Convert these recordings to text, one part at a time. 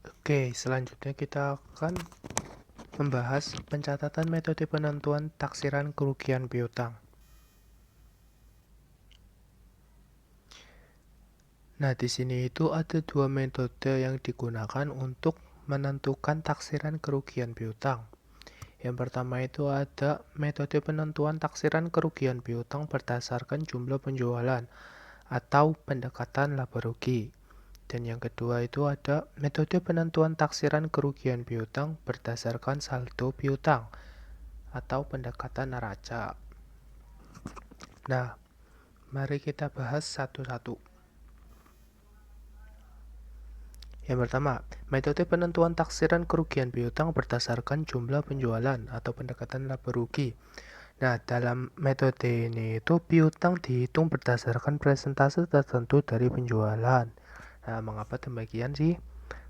Oke, selanjutnya kita akan membahas pencatatan metode penentuan taksiran kerugian piutang. Nah, di sini itu ada dua metode yang digunakan untuk menentukan taksiran kerugian piutang. Yang pertama itu ada metode penentuan taksiran kerugian piutang berdasarkan jumlah penjualan atau pendekatan laba rugi. Dan yang kedua itu ada metode penentuan taksiran kerugian piutang berdasarkan saldo piutang atau pendekatan neraca. Nah, mari kita bahas satu-satu. Yang pertama, metode penentuan taksiran kerugian piutang berdasarkan jumlah penjualan atau pendekatan laba rugi. Nah, dalam metode ini itu piutang dihitung berdasarkan persentase tertentu dari penjualan. Nah, mengapa demikian sih?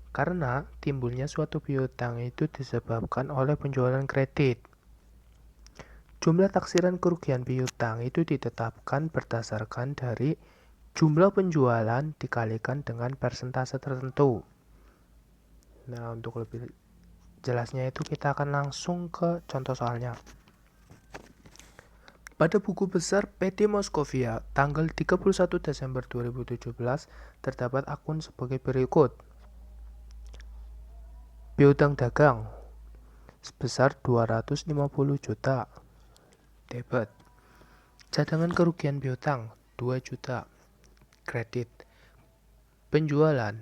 Karena timbulnya suatu piutang itu disebabkan oleh penjualan kredit. Jumlah taksiran kerugian piutang itu ditetapkan berdasarkan dari jumlah penjualan dikalikan dengan persentase tertentu. Nah, untuk lebih jelasnya itu kita akan langsung ke contoh soalnya. Pada buku besar PT Moskovia tanggal 31 Desember 2017 terdapat akun sebagai berikut. Piutang dagang sebesar 250 juta. Debit. Cadangan kerugian piutang 2 juta. Kredit. Penjualan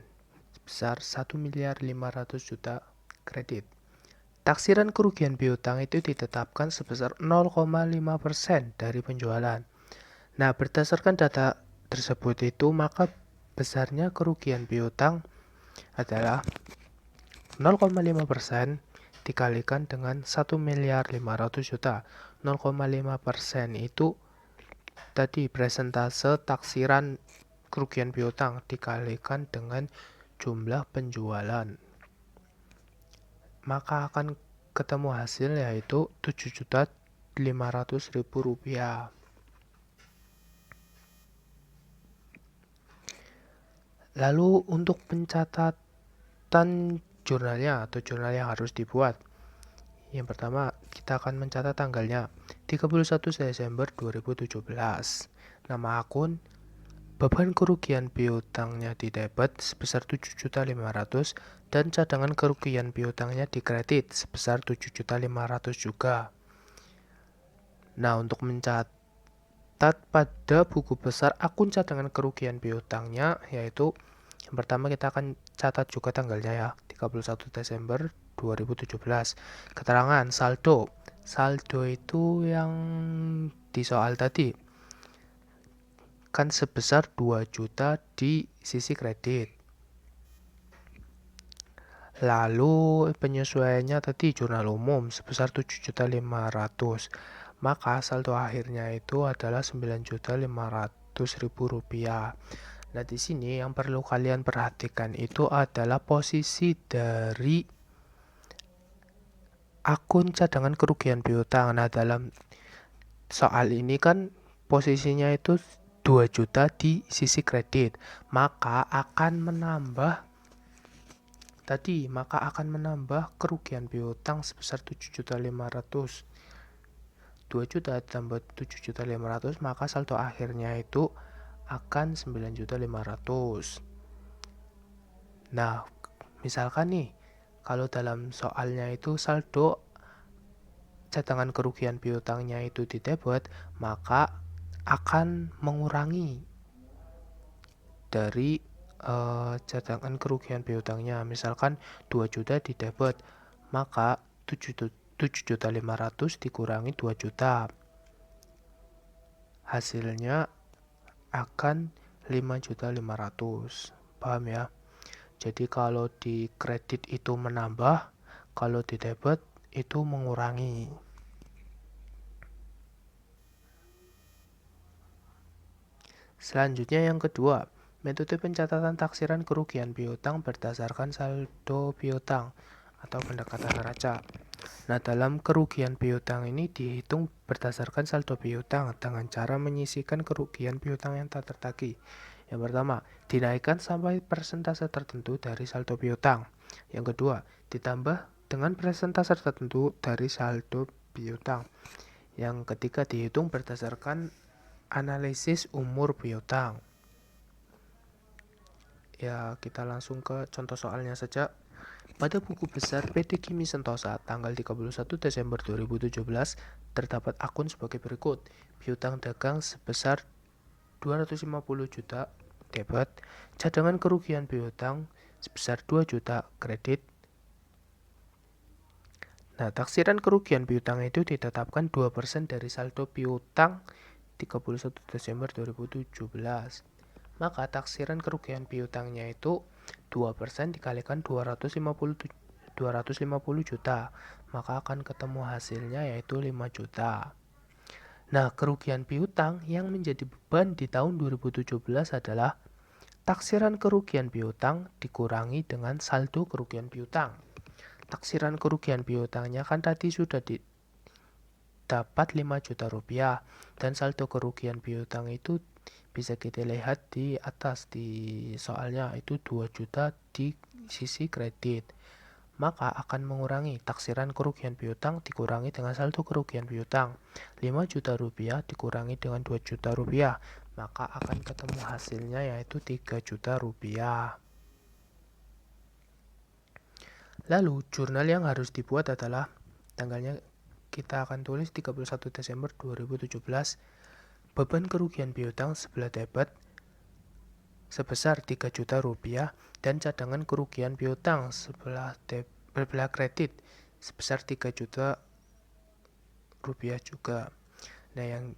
sebesar 1.500.000.000 kredit. Taksiran kerugian piutang itu ditetapkan sebesar 0,5% dari penjualan. Nah, berdasarkan data tersebut itu maka besarnya kerugian piutang adalah 0,5% dikalikan dengan 1.500.000.000. 0,5% itu tadi persentase taksiran kerugian piutang dikalikan dengan jumlah penjualan. Maka akan ketemu hasil yaitu 7.500.000 rupiah. Lalu untuk pencatatan jurnalnya atau jurnal yang harus dibuat. Yang pertama, kita akan mencatat tanggalnya 31 Desember 2017. Nama akun, beban kerugian piutangnya di debit sebesar 7.500.000 dan cadangan kerugian piutangnya di kredit sebesar 7.500.000 juga. Nah, untuk mencatat pada buku besar akun cadangan kerugian piutangnya yaitu yang pertama kita akan catat juga tanggalnya ya, 31 Desember 2017. Keterangan saldo. Saldo itu yang di soal tadi kan sebesar 2 juta di sisi kredit. Lalu penyesuaiannya tadi jurnal umum sebesar 7.500.000. Maka saldo akhirnya itu adalah 9.500.000 rupiah. Nah, di sini yang perlu kalian perhatikan itu adalah posisi dari akun cadangan kerugian piutang. Nah, dalam soal ini kan posisinya itu 2 juta di sisi kredit. Maka akan menambah kerugian piutang sebesar 7.500.000. 2 juta tambah 7.500.000 maka saldo akhirnya itu akan 9.500.000. Nah, misalkan nih, kalau dalam soalnya itu saldo cadangan kerugian piutangnya itu di debit, maka akan mengurangi dari cadangan kerugian piutangnya. Misalkan 2 juta di debit, maka 7.500.000 dikurangi 2 juta. Hasilnya akan 5.500.000. Paham ya? Jadi kalau di kredit itu menambah, kalau di debit itu mengurangi. Selanjutnya yang kedua, metode pencatatan taksiran kerugian piutang berdasarkan saldo piutang atau pendekatan neraca. Nah, dalam kerugian piutang ini dihitung berdasarkan saldo piutang dengan cara menyisihkan kerugian piutang yang tak tertagih. Yang pertama, dinaikkan sampai persentase tertentu dari saldo piutang. Yang kedua, ditambah dengan persentase tertentu dari saldo piutang. Yang ketiga, dihitung berdasarkan analisis umur piutang. Ya, kita langsung ke contoh soalnya saja. Pada buku besar PT Kimi Sentosa tanggal 31 Desember 2017 terdapat akun sebagai berikut. Piutang dagang sebesar 250 juta debit, cadangan kerugian piutang sebesar 2 juta kredit. Nah, taksiran kerugian piutang itu ditetapkan 2% dari saldo piutang 31 Desember 2017. Maka taksiran kerugian piutangnya itu 2% dikalikan 250 juta, maka akan ketemu hasilnya yaitu 5 juta. Nah, kerugian piutang yang menjadi beban di tahun 2017 adalah taksiran kerugian piutang dikurangi dengan saldo kerugian piutang. Taksiran kerugian piutangnya kan tadi sudah dapat 5 juta rupiah, dan saldo kerugian piutang itu bisa kita lihat di atas di soalnya itu 2 juta di sisi kredit. Maka akan mengurangi taksiran kerugian piutang dikurangi dengan saldo kerugian piutang. 5 juta rupiah dikurangi dengan 2 juta rupiah, maka akan ketemu hasilnya yaitu 3 juta rupiah. Lalu jurnal yang harus dibuat adalah tanggalnya kita akan tulis 31 Desember 2017. Beban kerugian piutang sebelah debit sebesar 3 juta rupiah dan cadangan kerugian piutang sebelah kredit sebesar 3 juta rupiah juga. Nah, yang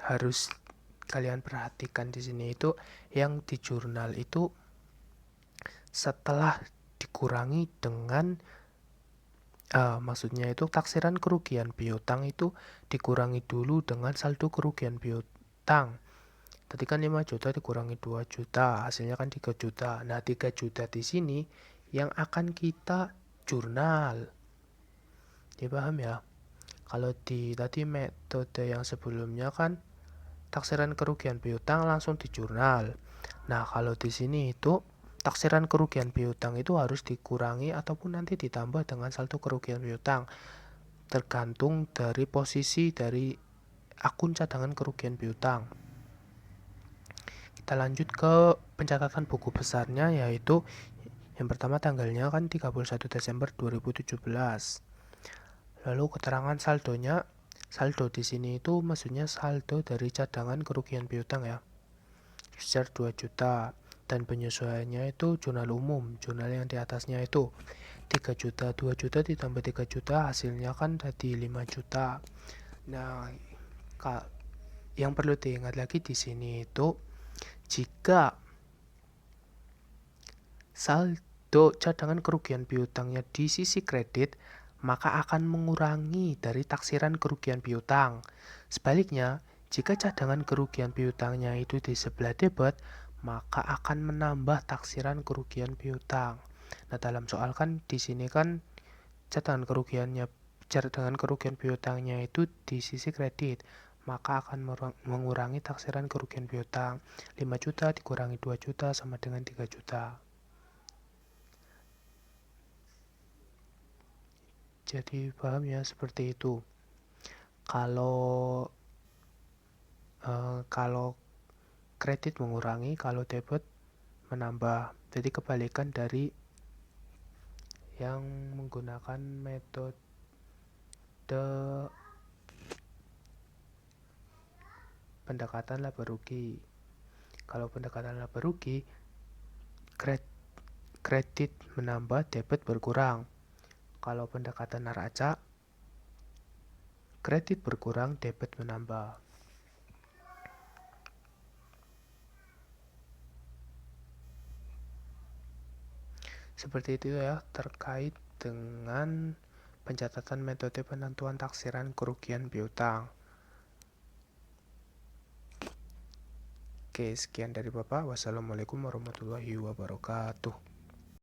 harus kalian perhatikan di sini itu yang di jurnal itu setelah dikurangi dengan maksudnya itu taksiran kerugian piutang itu dikurangi dulu dengan saldo kerugian piutang. Tadi kan 5 juta dikurangi 2 juta, hasilnya kan 3 juta. Nah, 3 juta di sini yang akan kita jurnal. Dipaham ya? Kalau di tadi metode yang sebelumnya kan taksiran kerugian piutang langsung di jurnal. Nah, kalau di sini itu taksiran kerugian piutang itu harus dikurangi ataupun nanti ditambah dengan saldo kerugian piutang, tergantung dari posisi dari akun cadangan kerugian piutang. Kita lanjut ke pencatatan buku besarnya, yaitu yang pertama tanggalnya kan 31 Desember 2017. Lalu keterangan saldonya, saldo di sini itu maksudnya saldo dari cadangan kerugian piutang ya, sebesar 2 juta. Dan penyesuaiannya itu jurnal umum, jurnal yang di atasnya itu 3 juta, 2 juta ditambah 3 juta hasilnya kan tadi 5 juta. Nah, yang perlu diingat lagi di sini itu jika saldo cadangan kerugian piutangnya di sisi kredit, maka akan mengurangi dari taksiran kerugian piutang. Sebaliknya, jika cadangan kerugian piutangnya itu di sebelah debit, maka akan menambah taksiran kerugian piutang. Nah, dalam soal kan di sini kan cadangan kerugian piutangnya itu di sisi kredit, maka akan mengurangi taksiran kerugian piutang. 5 juta dikurangi 2 juta sama dengan 3 juta. Jadi paham ya, seperti itu. Kalau kredit mengurangi, kalau debit menambah. Jadi kebalikan dari yang menggunakan metode pendekatan laba rugi. Kalau pendekatan laba rugi, kredit menambah, debit berkurang. Kalau pendekatan neraca, kredit berkurang, debit menambah. Seperti itu ya, terkait dengan pencatatan metode penentuan taksiran kerugian piutang. Oke, sekian dari Bapak. Wassalamualaikum warahmatullahi wabarakatuh.